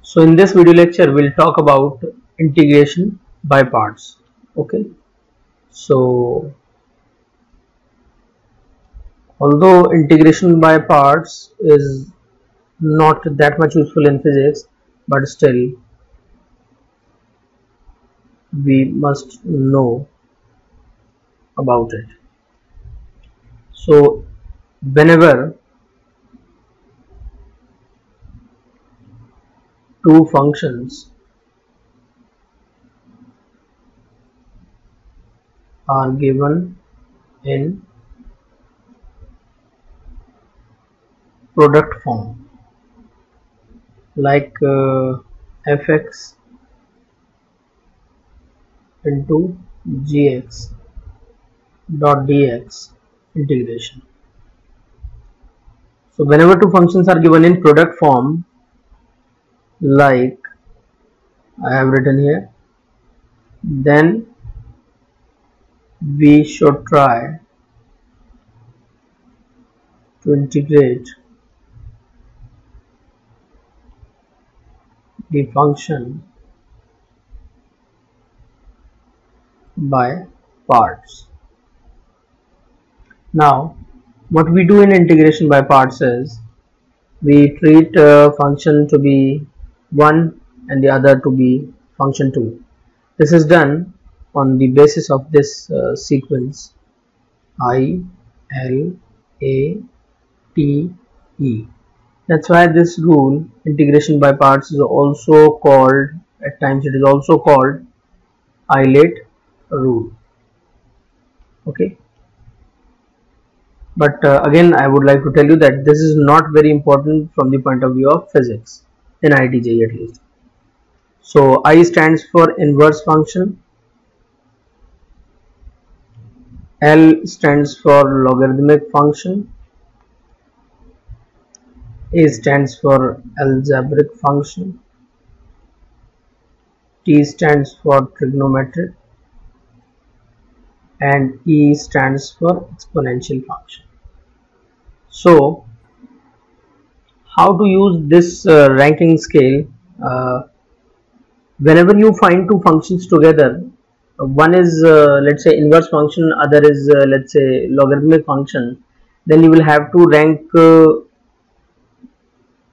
So in this video lecture we'll talk about integration by parts. Okay, so although integration by parts is not that much useful in physics, but still we must know about it. So whenever two functions are given in product form, like fx into gx dot dx integration. So whenever two functions are given in product form, like I have written here, then we should try to integrate the function by parts. Now what we do in integration by parts is we treat a function to be 1 and the other to be function 2. This is done on the basis of this sequence I, L, A, T, E. That's why this rule, integration by parts, is also called, at times it is also called Eilert rule. Okay, but again I would like to tell you that this is not very important from the point of view of physics, in IIT JEE at least. So I stands for inverse function, L stands for logarithmic function, A stands for algebraic function, T stands for trigonometric, and E stands for exponential function. So how to use this ranking scale? Whenever you find two functions together, one is let's say inverse function, other is let's say logarithmic function, then you will have to rank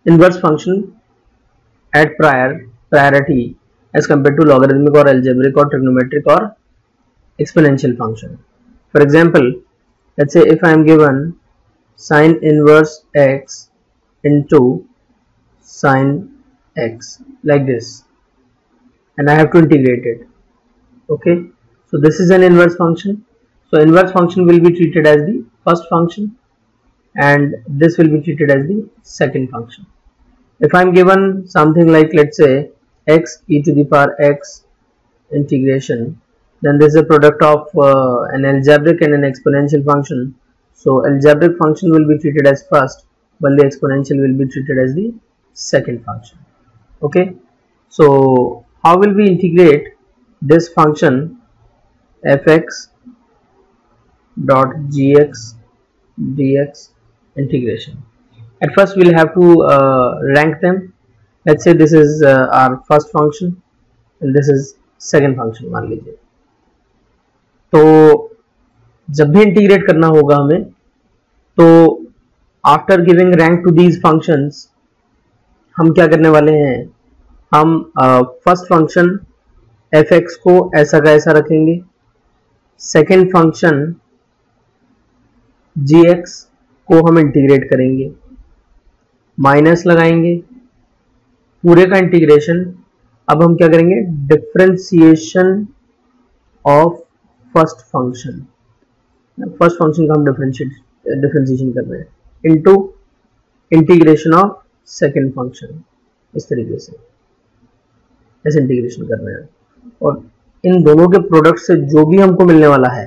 inverse function at priority as compared to logarithmic or algebraic or trigonometric or exponential function. For example, let's say if I am given sine inverse x into sine x like this, and I have to integrate it. Okay, so this is an inverse function. So inverse function will be treated as the first function and this will be treated as the second function. If I am given something like, let's say, x e to the power x integration, then this is a product of an algebraic and an exponential function. So algebraic function will be treated as first, while the exponential will be treated as the second function. Okay, so how will we integrate this function fx dot gx dx integration? At first we'll have to rank them. Let's say this is our first function and this is second function मान लीजिए. तो जब भी integrate करना होगा हमें, तो after giving rank to these functions हम क्या करने वाले हैं, हम फर्स्ट फंक्शन fx को ऐसा का ऐसा रखेंगे, सेकेंड फंक्शन gx को हम इंटीग्रेट करेंगे, माइनस लगाएंगे, पूरे का इंटीग्रेशन. अब हम क्या करेंगे, डिफरेंशिएशन ऑफ फर्स्ट फंक्शन का हम डिफरेंशिएशन कर रहे हैं into integration of second function. इस तरीके से ऐसे इंटीग्रेशन कर रहे हैं और इन दोनों के प्रोडक्ट से जो भी हमको मिलने वाला है,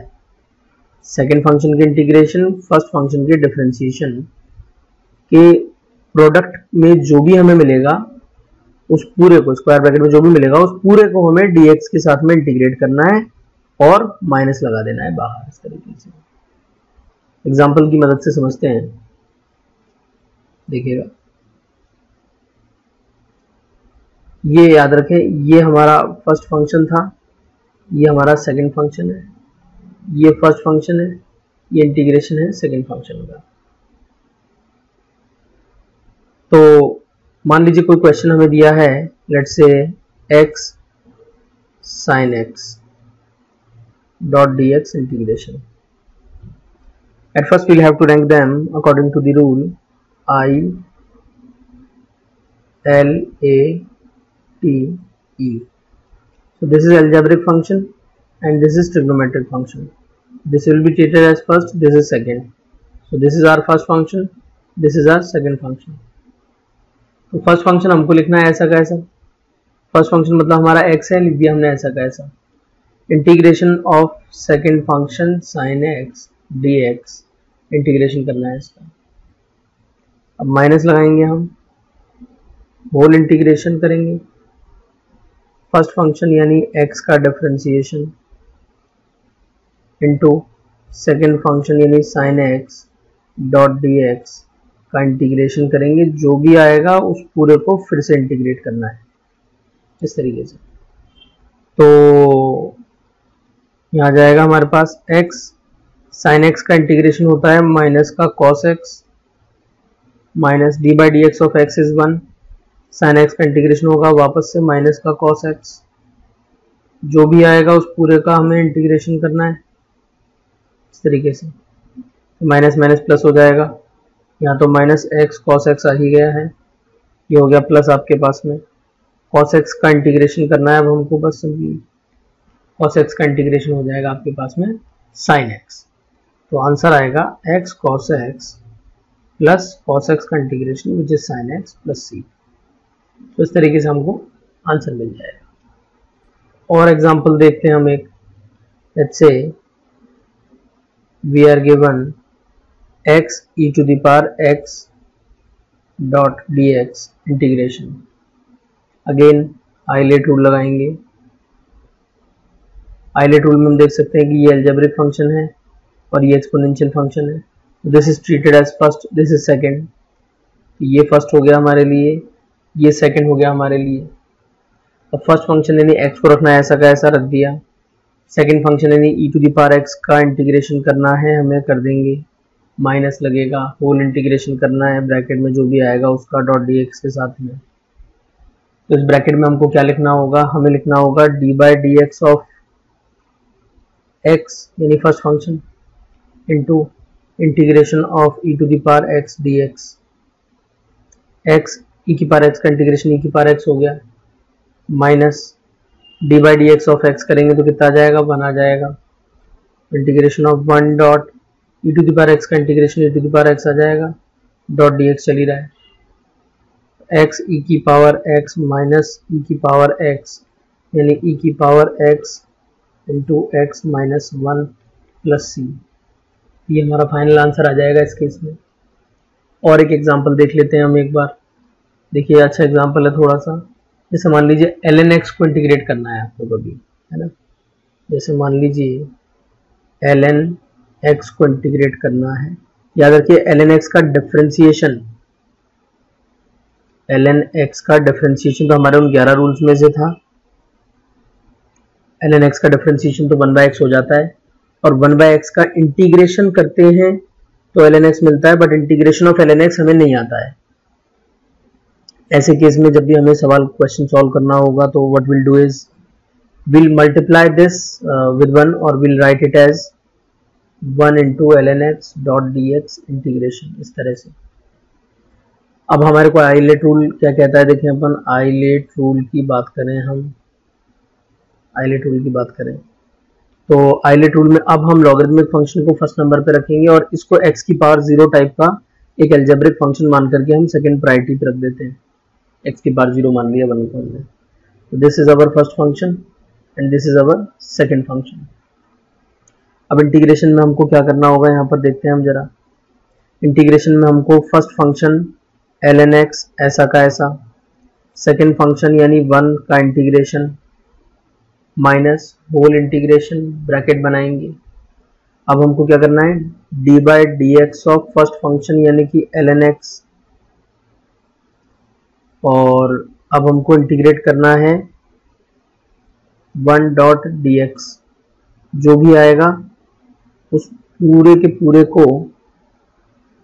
सेकेंड फंक्शन के इंटीग्रेशन, फर्स्ट फंक्शन के डिफरेंशिएशन के प्रोडक्ट में जो भी हमें मिलेगा, उस पूरे को स्क्वायर ब्रैकेट में जो भी मिलेगा उस पूरे को हमें dx के साथ में इंटीग्रेट करना है और माइनस लगा देना है बाहर. इस तरीके से एग्जांपल की मदद से समझते हैं, देखिएगा. ये याद रखें, ये हमारा फर्स्ट फंक्शन था, ये हमारा सेकंड फंक्शन है, ये फर्स्ट फंक्शन है, ये इंटीग्रेशन है सेकंड फंक्शन का। तो मान लीजिए कोई क्वेश्चन हमें दिया है, let's say x sin x dot dx integration. At first we'll have to rank them according to the rule I L A T E. So this is algebraic function and this is trigonometric function. This will be treated as first, this is second. So this is our first function, this is our second function. तो first function हमको लिखना है ऐसा कैसा, first function मतलब हमारा x है, लिख दिया हमने ऐसा कैसा। Integration of second function sin x dx, integration करना है इसका। अब माइनस लगाएंगे हम, होल इंटीग्रेशन करेंगे, फर्स्ट फंक्शन यानी x का डिफरेंशिएशन इनटू सेकंड फंक्शन यानी sin x डॉट dx का इंटीग्रेशन करेंगे। जो भी आएगा उस पूरे को फिर से इंटीग्रेट करना है इस तरीके से। तो यहाँ जाएगा हमारे पास x, sin x का इंटीग्रेशन होता है माइनस का cos x minus d by d x of x is 1, sin x का इंटीग्रेशन होगा वापस से माइनस का cos x। जो भी आएगा उस पूरे का हमें इंटीग्रेशन करना है इस तरीके से। माइनस माइनस प्लस हो जाएगा, यहाँ तो माइनस एक्स कॉस एक्स आ ही गया है, ये हो गया प्लस आपके पास में। कॉस एक्स का इंटीग्रेशन करना है अब हमको, बस सिंपली कॉस एक्स का इंटीग्रेशन हो जाएगा आपके पास में साइन एक्स। तो आंसर आएगा x cos x plus cos x का integration which is sine x plus c. तो इस तरीके से हमको आंसर मिल जाएगा। और एग्जाम्पल देखते हैं हम एक, let's say we are given x e to the power x dot dx integration. Again ILATE rule लगाएंगे। आइलेट रूल में हम देख सकते हैं कि ये अलजेब्रिक फंक्शन है और ये एक्सपोनेंशियल फंक्शन है। This is treated as first, this is second. ये फर्स्ट हो गया हमारे लिए, ये सेकंड हो गया हमारे लिए। अब फर्स्ट फंक्शन यानी x को रखना है ऐसा का ऐसा रख दिया, सेकंड फंक्शन यानी e to the power x का इंटीग्रेशन करना है हमें, कर देंगे, माइनस लगेगा, होल इंटीग्रेशन करना है, ब्रैकेट में जो भी आएगा उसका डॉट डी एक्स के साथ में। तो इस ब्रैकेट में हमको क्या लिखना होगा, हमें लिखना होगा d by d x of x यानी first function into integration of e to the power x d x. X e की पावर एक्स का इंटीग्रेशन ई की पावर एक्स हो गया, minus d by d x of x करेंगे तो कितना आ जाएगा, 1 आ जाएगा। Integration of 1 dot e to the power x का integration e to the power x आ जाएगा, डॉट dx चल ही रहा है। x e की पावर x माइनस e की पावर x यानी e की power x into x minus 1 plus c. ये हमारा फाइनल आंसर आ जाएगा इस केस में। और एक एग्जांपल देख लेते हैं हम एक बार। देखिए अच्छा एग्जांपल है थोड़ा सा। जैसे मान लीजिए ln x को इंटीग्रेट करना है आपको कभी, है ना। जैसे मान लीजिए ln x को इंटीग्रेट करना है, याद रखिए ln x का डिफरेंशिएशन, ln x का डिफरेंशिएशन तो हमारे उन 11 रूल्स में से था। ln x का डिफरेंशिएशन तो 1/x हो जाता है और 1/x का इंटीग्रेशन करते हैं तो ln x मिलता है, but integration of ln x हमें नहीं आता है। ऐसे केस में जब भी हमें सवाल क्वेश्चन सॉल्व करना होगा तो what will do is will multiply this with 1 और will write it as 1 into ln x dot dx integration, इस तरह से। अब हमारे को आइलेट रूल क्या कहता है, देखिए अपन आइलेट रूल की बात करें, हम आइलेट रूल की बात करें तो आइलेट रूल में अब हम लॉगरिथमिक फंक्शन को फर्स्ट नंबर पे रखेंगे और इसको x की पावर 0 टाइप का एक अलजेब्रिक फंक्शन मान करके हम सेकंड प्रायोरिटी पे रख देते हैं। x की पावर 0 मान लिया 1 को हमने। तो this is our first function and this is our second function. अब इंटीग्रेशन में हमको क्या करना होगा, यहाँ पर देखते हैं हम जरा। इंटीग्रेशन में हमको फर्स्ट फंक्शन ln x ऐसा का ऐसा, सेकंड फंक्शन यानी 1 का integration minus whole integration, bracket बनाएंगे। अब हमको क्या करना है, d by d x of first function यानी कि ln x और अब हमको इंटीग्रेट करना है 1.dx, जो भी आएगा उस पूरे के पूरे को,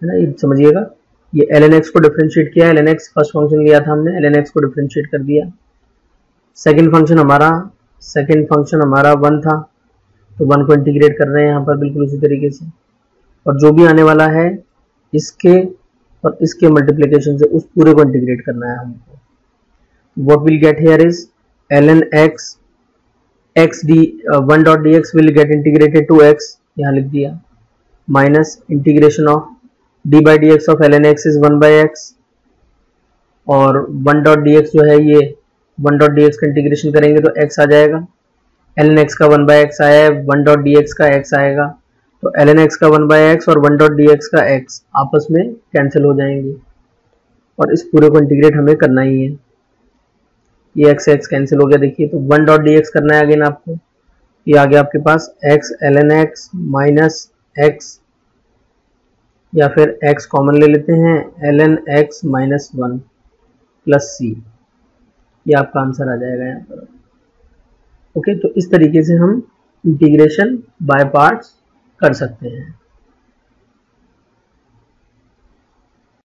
है ना, ये समझिएगा, ये ln x को डिफरेंशिएट किया, ln x फर्स्ट फंक्शन लिया था हमने, ln x को डिफरेंशिएट कर दिया। सेकंड फंक्शन हमारा 1 था, तो 1 को इंटीग्रेट कर रहे हैं यहाँ पर बिल्कुल उसी तरीके से, और जो भी आने वाला है इसके और इसके मल्टीप्लिकेशन से उस पूरे को इंटीग्रेट करना है हमको। What we'll get here is ln x 1.dx will get integrated to x, यहाँ लिख दिया, minus integration of d by dx of ln x is 1 by x, और 1.dx जो है ये 1.dx का इंटीग्रेशन करेंगे तो x आ जाएगा, ln x का 1 by x आया है, 1.dx का x आएगा, तो ln x का 1 by x और 1.dx का x आपस में कैंसिल हो जाएंगे, और इस पूरे को इंटीग्रेट हमें करना ही है। ये x x कैंसिल हो गया, देखिए, तो 1.dx करना है अगेन आपको, ये आ गया आपके पास x ln x minus x, या फिर x कॉमन ले लेते हैं, ln x minus 1 plus c, ये आपका आंसर आ जाएगा यहाँ पर। ओके, तो इस तरीके से हम इंटीग्रेशन बाय पार्ट्स कर सकते हैं।